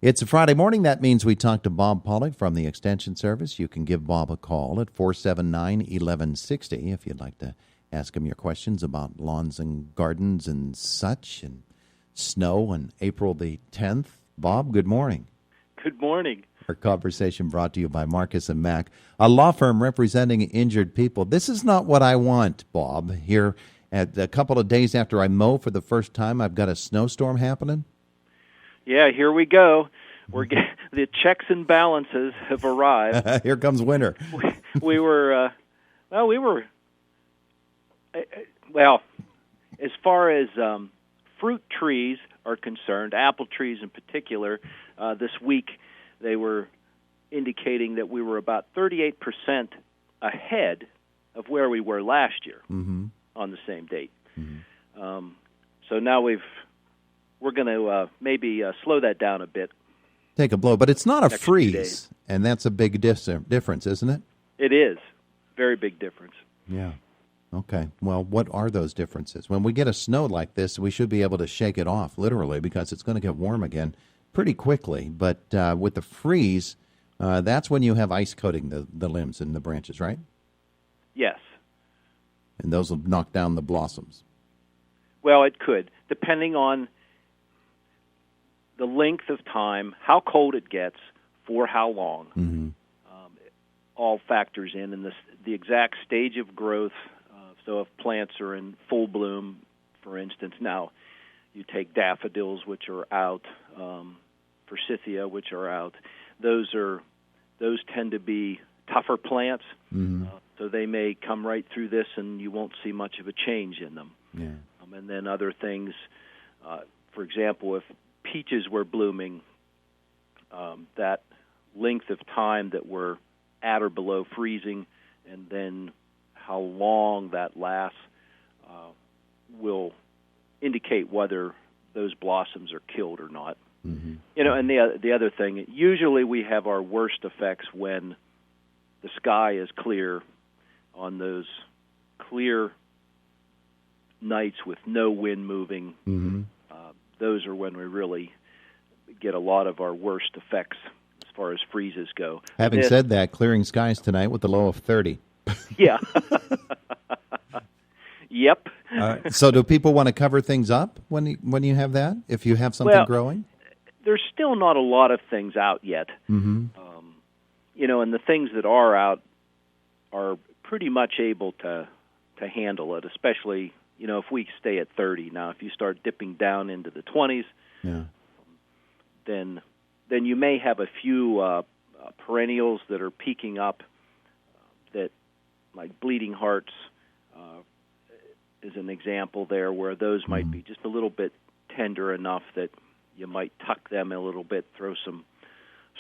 It's a Friday morning. That means we talk to Bob Pollock from the Extension Service. You can give Bob a call at 479-1160 if you'd like to ask him your questions about lawns and gardens and such, and snow on April the 10th. Bob, good morning. Good morning. Our conversation brought to you by Marcus and Mack, a law firm representing injured people. This is not what I want, Bob. Here, at a couple of days after I mow for the first time, I've got a snowstorm happening. Yeah, here we go. The checks and balances have arrived. Here comes winter. we were, as far as fruit trees are concerned, apple trees in particular, this week they were indicating that we were about 38% ahead of where we were last year on the same date. So now we're going to maybe slow that down a bit. Take a blow, but it's not a freeze, and that's a big difference, isn't it? It is. Very big difference. Yeah. Okay. Well, what are those differences? When we get a snow like this, we should be able to shake it off, literally, because it's going to get warm again pretty quickly. But with the freeze, that's when you have ice coating the limbs and the branches, right? Yes. And those will knock down the blossoms. Well, it could, depending on the length of time, how cold it gets, for how long. All factors in, and the exact stage of growth. So if plants are in full bloom, for instance, now you take daffodils, which are out, forsythia, which are out. Those tend to be tougher plants, so they may come right through this, and you won't see much of a change in them. Yeah. And then other things, for example, if peaches were blooming, that length of time that we're at or below freezing, and then how long that lasts will indicate whether those blossoms are killed or not. And the other thing, usually we have our worst effects when the sky is clear, on those clear nights with no wind moving. Those are when we really get a lot of our worst effects as far as freezes go. Having said that, clearing skies tonight with a low of 30. Yeah. Yep. So do people want to cover things up when you have that, if you have something growing? There's still not a lot of things out yet. And the things that are out are pretty much able to handle it, especially if we stay at 30. Now, if you start dipping down into the 20s, then you may have a few perennials that are peaking up, that, like bleeding hearts is an example there, where those might be just a little bit tender enough that you might tuck them a little bit, throw some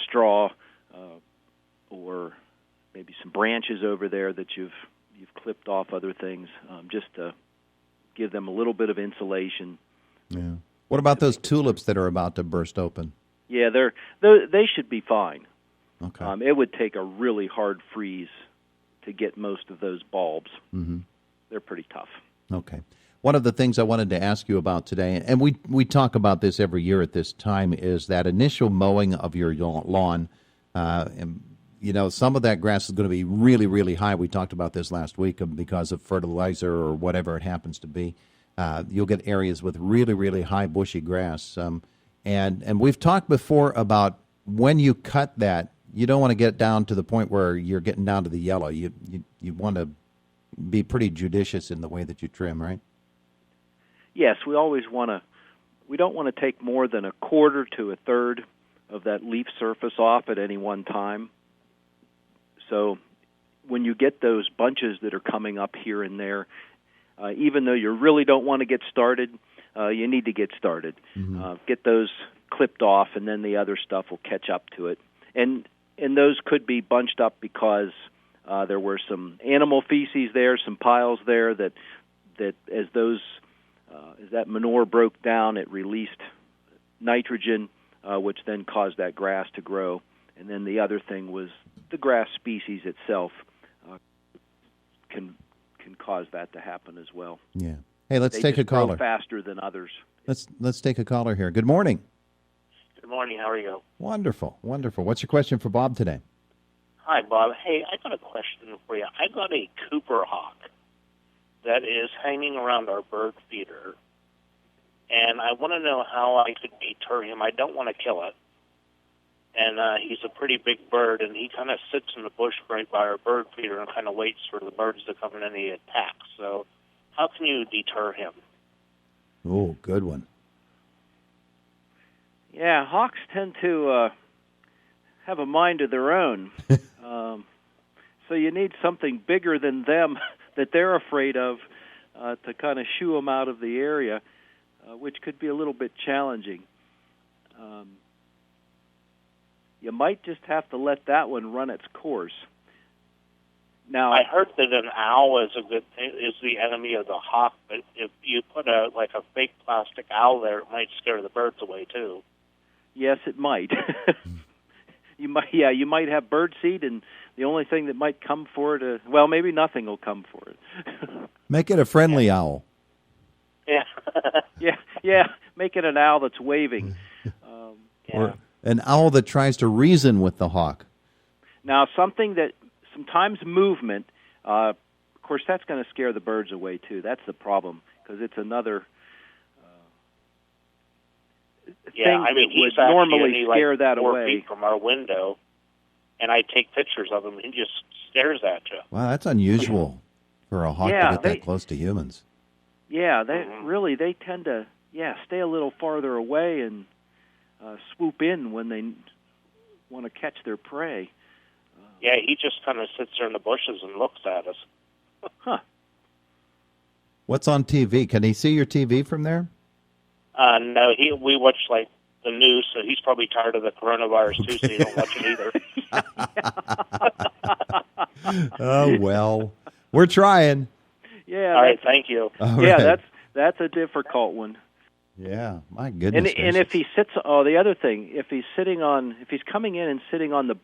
straw or maybe some branches over there that you've clipped off other things, just to give them a little bit of insulation. Yeah. What about those tulips that are about to burst open? Yeah, they should be fine. Okay. It would take a really hard freeze to get most of those bulbs. They're pretty tough. Okay. One of the things I wanted to ask you about today, and we talk about this every year at this time, is that initial mowing of your lawn. And, some of that grass is going to be really, really high. We talked about this last week because of fertilizer or whatever it happens to be. You'll get areas with really, really high bushy grass. And we've talked before about when you cut that, you don't want to get down to the point where you're getting down to the yellow. You want to be pretty judicious in the way that you trim, right? Yes, we don't want to take more than a quarter to a third of that leaf surface off at any one time. So when you get those bunches that are coming up here and there, even though you really don't want to get started, you need to get started. Get those clipped off, and then the other stuff will catch up to it. And those could be bunched up because there were some animal feces there, some piles there that as that manure broke down, it released nitrogen, which then caused that grass to grow. And then the other thing was the grass species itself can cause that to happen as well. Yeah. Hey, let's take a caller. They grow faster than others. Let's take a caller here. Good morning. Good morning. How are you? Wonderful, wonderful. What's your question for Bob today? Hi, Bob. Hey, I got a question for you. I got a Cooper hawk that is hanging around our bird feeder, and I want to know how I could deter him. I don't want to kill it. And he's a pretty big bird, and he kind of sits in the bush right by our bird feeder and kind of waits for the birds to come in and he attacks. So how can you deter him? Oh, good one. Yeah, hawks tend to have a mind of their own. So you need something bigger than them that they're afraid of to kind of shoo them out of the area, which could be a little bit challenging. You might just have to let that one run its course. Now, I heard that an owl is the enemy of the hawk, but if you put a fake plastic owl there, it might scare the birds away too. Yes, it might. You might have bird seed, and the only thing that might come for it, well, maybe nothing will come for it. Make it a friendly owl. Yeah. yeah. Make it an owl that's waving. Or an owl that tries to reason with the hawk. Now, sometimes movement, of course, that's going to scare the birds away too. That's the problem, because it's another thing that would normally scare that 4 away. feet from our window, and I take pictures of him. He just stares at you. Wow, that's unusual for a hawk to get that close to humans. Yeah, they tend to stay a little farther away and swoop in when they want to catch their prey. Yeah, he just kind of sits there in the bushes and looks at us. Huh. What's on TV? Can he see your TV from there? No, we watch the news, so he's probably tired of the coronavirus too, so he don't watch it either. Oh, well, we're trying. Yeah. All right, thank you. All yeah, right. that's a difficult one. Yeah, my goodness. And if he sits, the other thing, if he's coming in and sitting on the,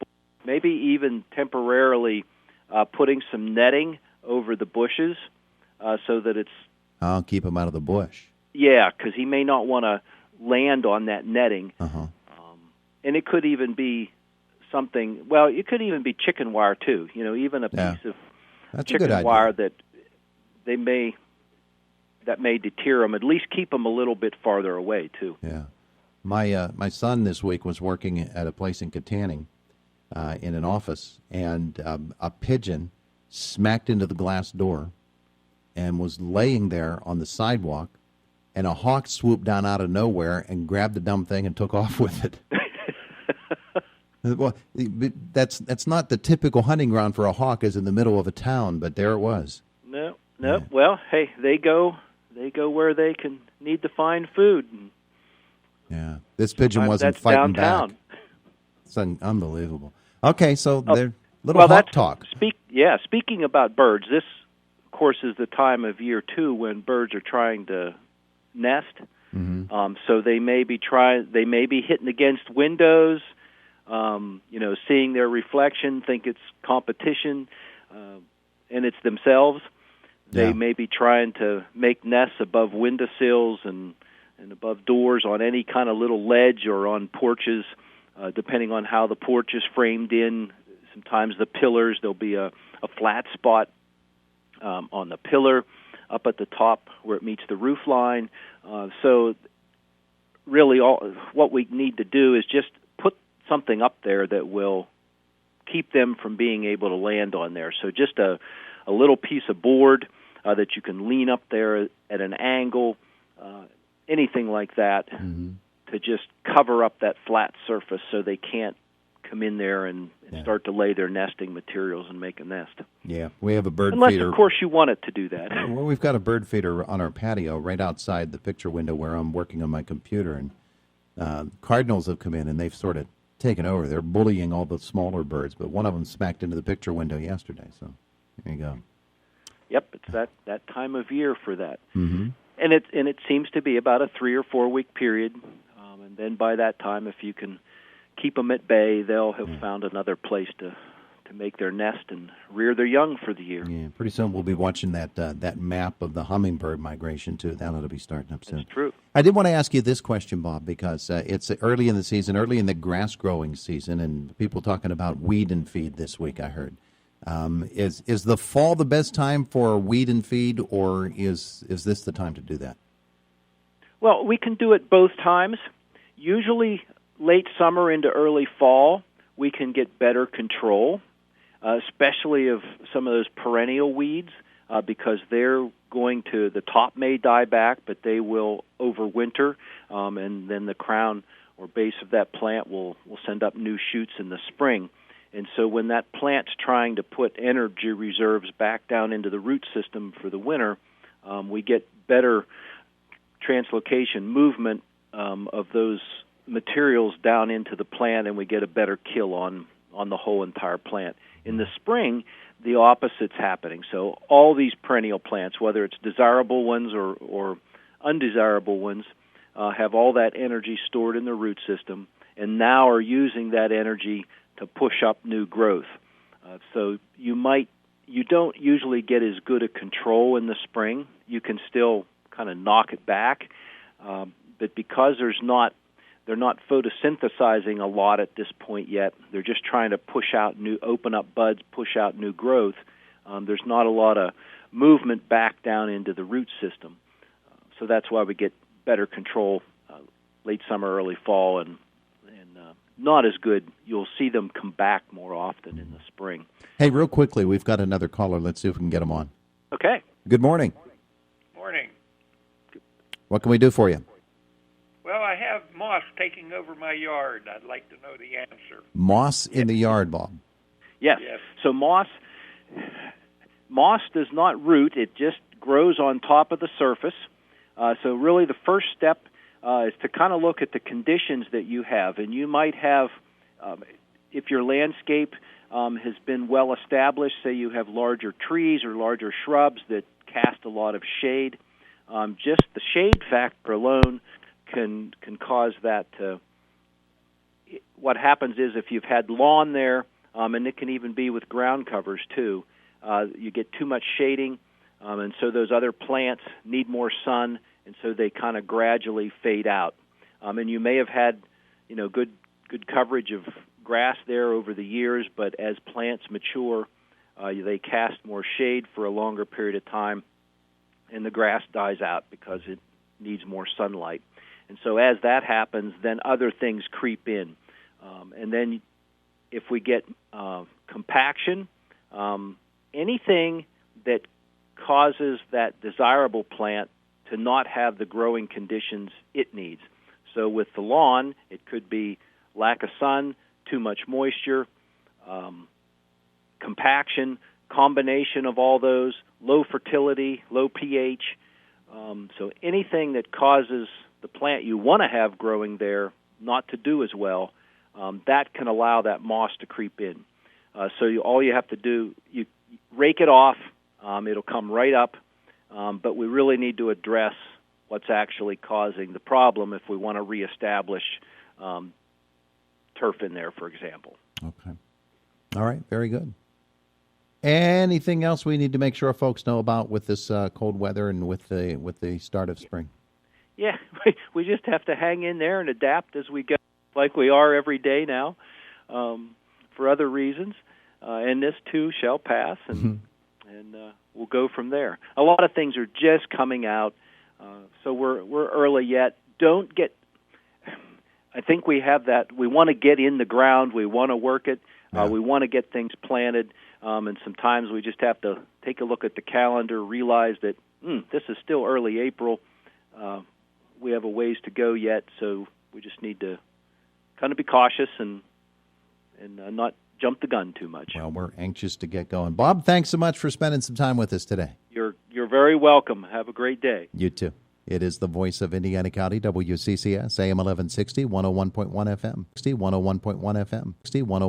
maybe even temporarily putting some netting over the bushes, so that it's. I'll keep him out of the bush. Yeah, because he may not want to land on that netting. Uh-huh. And it could even be something. Well, it could even be chicken wire too. Even a piece of chicken wire that may deter them. At least keep them a little bit farther away too. Yeah, my son this week was working at a place in Katanning, in an office, and a pigeon smacked into the glass door, and was laying there on the sidewalk, and a hawk swooped down out of nowhere and grabbed the dumb thing and took off with it. Well, that's not the typical hunting ground for a hawk, is in the middle of a town, but there it was. No. Yeah. Well, hey, they go where they can need to find food. Yeah, this pigeon wasn't that's fighting downtown. back. It's unbelievable. Okay, so they're hawk talk. Speaking about birds, this, of course, is the time of year too when birds are trying to nest. Mm-hmm. So they may be hitting against windows, seeing their reflection, think it's competition, and it's themselves. They may be trying to make nests above windowsills and above doors on any kind of little ledge or on porches, depending on how the porch is framed in. Sometimes the pillars, there'll be a flat spot on the pillar up at the top where it meets the roof line. So really what we need to do is just put something up there that will keep them from being able to land on there. So just a little piece of board that you can lean up there at an angle, anything like that, to just cover up that flat surface so they can't come in there and start to lay their nesting materials and make a nest. Yeah, we have a bird feeder. Unless, of course, you want it to do that. Well, we've got a bird feeder on our patio right outside the picture window where I'm working on my computer, and cardinals have come in and they've sort of taken over. They're bullying all the smaller birds, but one of them smacked into the picture window yesterday, so there you go. Yep, it's that time of year for that. Mm-hmm. And it seems to be about a 3 or 4 week period, and then by that time, if you can keep them at bay, they'll have found another place to make their nest and rear their young for the year. Yeah, pretty soon we'll be watching that map of the hummingbird migration too. That'll be starting up soon. That's true. I did want to ask you this question, Bob, because it's early in the season, early in the grass growing season, and people talking about weed and feed this week, I heard. Is the fall the best time for weed and feed, or is this the time to do that? Well, we can do it both times. Usually late summer into early fall, we can get better control, especially of some of those perennial weeds, because the top may die back, but they will overwinter, and then the crown or base of that plant will send up new shoots in the spring. And so when that plant's trying to put energy reserves back down into the root system for the winter, we get better translocation movement of those materials down into the plant, and we get a better kill on the whole entire plant. In the spring, the opposite's happening. So all these perennial plants, whether it's desirable ones or undesirable ones, have all that energy stored in the root system, and now are using that energy to push up new growth. So you don't usually get as good a control in the spring. You can still kind of knock it back, but because they're not photosynthesizing a lot at this point yet. They're just trying to open up buds, push out new growth. There's not a lot of movement back down into the root system. So that's why we get better control late summer, early fall, and not as good. You'll see them come back more often in the spring. Hey, real quickly, we've got another caller. Let's see if we can get him on. Okay. Good morning. Morning. What can we do for you? Well, I have moss taking over my yard. I'd like to know the answer. Moss in the yard, Bob. Yes. So moss does not root. It just grows on top of the surface. So really the first step is to kind of look at the conditions that you have. And you might have, if your landscape has been well established, say you have larger trees or larger shrubs that cast a lot of shade, just the shade factor alone can cause that to. What happens is if you've had lawn there, and it can even be with ground covers too, you get too much shading, and so those other plants need more sun, and so they kind of gradually fade out. And you may have had, good coverage of grass there over the years, but as plants mature, they cast more shade for a longer period of time, and the grass dies out because it needs more sunlight. And so as that happens, then other things creep in. And then if we get compaction, anything that causes that desirable plant to not have the growing conditions it needs. So with the lawn, it could be lack of sun, too much moisture, compaction, combination of all those, low fertility, low pH. So anything that causes the plant you want to have growing there not to do as well, that can allow that moss to creep in. All you have to do, you rake it off, it'll come right up, but we really need to address what's actually causing the problem if we want to reestablish turf in there, for example. Okay. All right, very good. Anything else we need to make sure folks know about with this cold weather and with the start of spring? Yeah, we just have to hang in there and adapt as we go, like we are every day now, for other reasons. And this too shall pass, and we'll go from there. A lot of things are just coming out, so we're early yet. I think we have that. We want to get in the ground. We want to work it. We want to get things planted, and sometimes we just have to take a look at the calendar, realize that this is still early April. We have a ways to go yet, so we just need to kind of be cautious and not jump the gun too much. Well, we're anxious to get going. Bob, thanks so much for spending some time with us today. You're very welcome. Have a great day. You too. It is the voice of Indiana County, WCCS, AM 1160, 101.1 FM, 101.1 FM, 101.